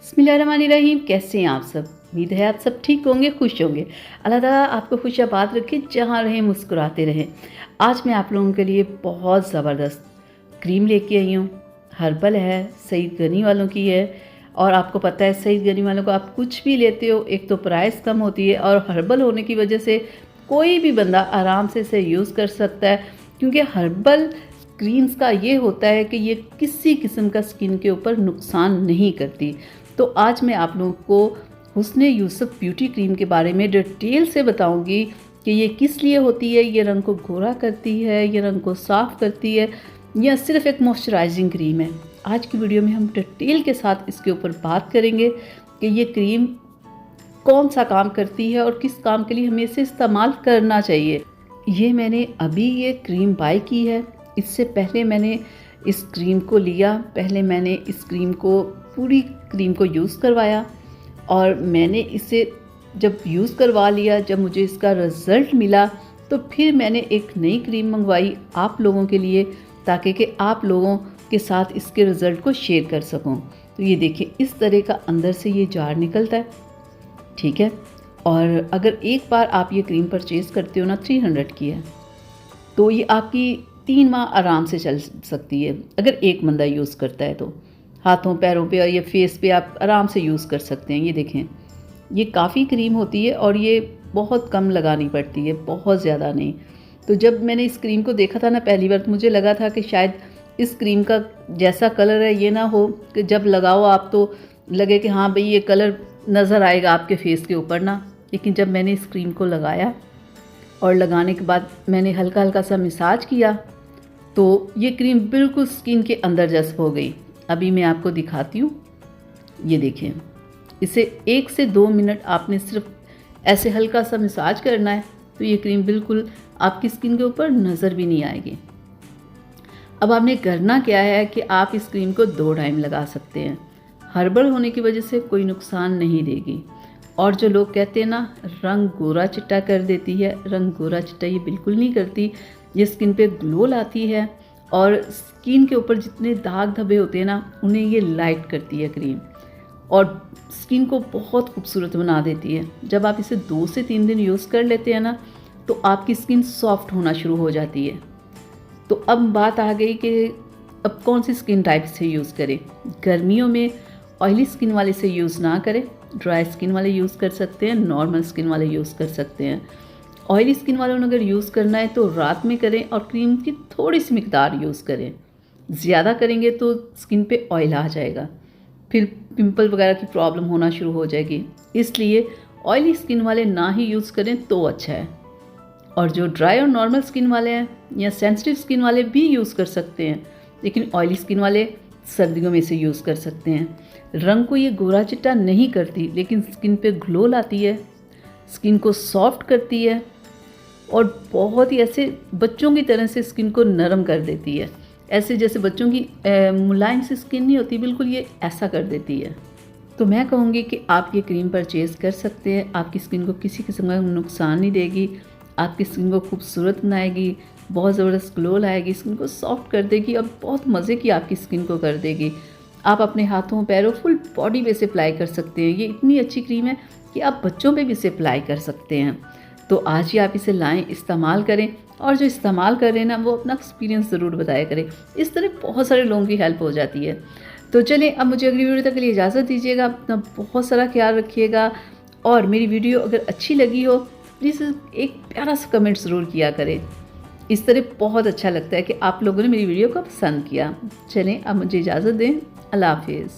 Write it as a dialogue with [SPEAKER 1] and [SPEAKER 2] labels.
[SPEAKER 1] बिस्मिल्लाहिर्रहमानिर्रहीम। कैसे हैं आप सब? उम्मीद है आप सब ठीक होंगे, खुश होंगे। अल्लाह ताला आपको खुशाबाद रखे, जहाँ रहें मुस्कुराते रहें। आज मैं आप लोगों के लिए बहुत ज़बरदस्त क्रीम लेके आई हूँ। हर्बल है, सईद गनी वालों की है। और आपको पता है सईद गनी वालों को आप कुछ भी लेते हो, एक तो प्राइस कम होती है और हर्बल होने की वजह से कोई भी बंदा आराम से इसे यूज़ कर सकता है। क्योंकि हर्बल क्रीम्स का ये होता है कि ये किसी किस्म का स्किन के ऊपर नुकसान नहीं करती। तो आज मैं आप लोगों को हुस्न यूसुफ ब्यूटी क्रीम के बारे में डिटेल से बताऊंगी कि ये किस लिए होती है, ये रंग को गोरा करती है, ये रंग को साफ़ करती है, या सिर्फ एक मॉइस्चराइजिंग क्रीम है। आज की वीडियो में हम डिटेल के साथ इसके ऊपर बात करेंगे कि ये क्रीम कौन सा काम करती है और किस काम के लिए हमें इसे इस्तेमाल करना चाहिए। ये मैंने अभी ये क्रीम बाय की है। इससे पहले मैंने इस क्रीम को लिया, पहले मैंने इस क्रीम को पूरी क्रीम को यूज़ करवाया और मैंने इसे जब यूज़ करवा लिया, जब मुझे इसका रिज़ल्ट मिला तो फिर मैंने एक नई क्रीम मंगवाई आप लोगों के लिए, ताकि कि आप लोगों के साथ इसके रिज़ल्ट को शेयर कर सकूं। तो ये देखिए, इस तरह का अंदर से ये जार निकलता है, ठीक है। और अगर एक बार आप ये क्रीम परचेज़ करते हो ना, 300 की है, तो ये आपकी 3 माह आराम से चल सकती है। अगर एक बंदा यूज़ करता है तो हाथों पैरों पे और ये फेस पे आप आराम से यूज़ कर सकते हैं। ये देखें, ये काफ़ी क्रीम होती है और ये बहुत कम लगानी पड़ती है, बहुत ज़्यादा नहीं। तो जब मैंने इस क्रीम को देखा था ना पहली बार, तो मुझे लगा था कि शायद इस क्रीम का जैसा कलर है ये ना हो कि जब लगाओ आप तो लगे कि हाँ भाई ये कलर नज़र आएगा आपके फेस के ऊपर ना। लेकिन जब मैंने इस क्रीम को लगाया और लगाने के बाद मैंने हल्का हल्का सा मसाज किया तो ये क्रीम बिल्कुल स्किन के अंदर जज़्ब हो गई। अभी मैं आपको दिखाती हूँ। ये देखें, इसे 1 से 2 मिनट आपने सिर्फ ऐसे हल्का सा मसाज करना है तो ये क्रीम बिल्कुल आपकी स्किन के ऊपर नज़र भी नहीं आएगी। अब आपने करना क्या है कि आप इस क्रीम को 2 टाइम लगा सकते हैं। हर्बल होने की वजह से कोई नुकसान नहीं देगी। और जो लोग कहते हैं ना रंग गोरा चिट्टा कर देती है, रंग गोरा चिट्टा ये बिल्कुल नहीं करती। ये स्किन पे ग्लो लाती है और स्किन के ऊपर जितने दाग धब्बे होते हैं ना, उन्हें ये लाइट करती है क्रीम, और स्किन को बहुत खूबसूरत बना देती है। जब आप इसे 2 से 3 दिन यूज़ कर लेते हैं ना, तो आपकी स्किन सॉफ्ट होना शुरू हो जाती है। तो अब बात आ गई कि अब कौन सी स्किन टाइप से यूज़ करें। गर्मियों में ऑयली स्किन वाले से यूज़ ना करें, ड्राई स्किन वाले यूज़ कर सकते हैं, नॉर्मल स्किन वाले यूज़ कर सकते हैं। ऑयली स्किन वालों ने अगर यूज़ करना है तो रात में करें और क्रीम की थोड़ी सी मिकदार यूज़ करें। ज़्यादा करेंगे तो स्किन पे ऑयल आ जाएगा, फिर पिंपल वगैरह की प्रॉब्लम होना शुरू हो जाएगी। इसलिए ऑयली स्किन वाले ना ही यूज़ करें तो अच्छा है। और जो ड्राई और नॉर्मल स्किन वाले हैं या सेंसिटिव स्किन वाले भी यूज़ कर सकते हैं, लेकिन ऑयली स्किन वाले सर्दियों में इसे यूज़ कर सकते हैं। रंग को ये गोरा चिट्टा नहीं करती, लेकिन स्किन पे ग्लो लाती है, स्किन को सॉफ्ट करती है और बहुत ही ऐसे बच्चों की तरह से स्किन को नरम कर देती है। ऐसे जैसे बच्चों की मुलायम सी स्किन नहीं होती, बिल्कुल ये ऐसा कर देती है। तो मैं कहूँगी कि आप ये क्रीम परचेज़ कर सकते हैं। आपकी स्किन को किसी किस्म का नुकसान नहीं देगी, आपकी स्किन को खूबसूरत बनाएगी, बहुत ज़बरदस्त ग्लो लाएगी, स्किन को सॉफ्ट कर देगी और बहुत मज़े की आपकी स्किन को कर देगी। आप अपने हाथों पैरों फुल बॉडी पे इसे अप्लाई कर सकते हैं। ये इतनी अच्छी क्रीम है कि आप बच्चों पे भी इसे अप्लाई कर सकते हैं। तो आज ही आप इसे लाएं, इस्तेमाल करें, और जो इस्तेमाल करें ना वो अपना एक्सपीरियंस ज़रूर बताया करें। इस तरह बहुत सारे लोगों की हेल्प हो जाती है। तो चलें, अब मुझे अगली वीडियो तक के लिए इजाज़त दीजिएगा। अपना बहुत सारा ख्याल रखिएगा, और मेरी वीडियो अगर अच्छी लगी हो प्लीज़ एक प्यारा सा कमेंट ज़रूर किया करें। इस तरह बहुत अच्छा लगता है कि आप लोगों ने मेरी वीडियो को पसंद किया। चलें, अब मुझे इजाज़त दें। अल्लाह हाफिज़।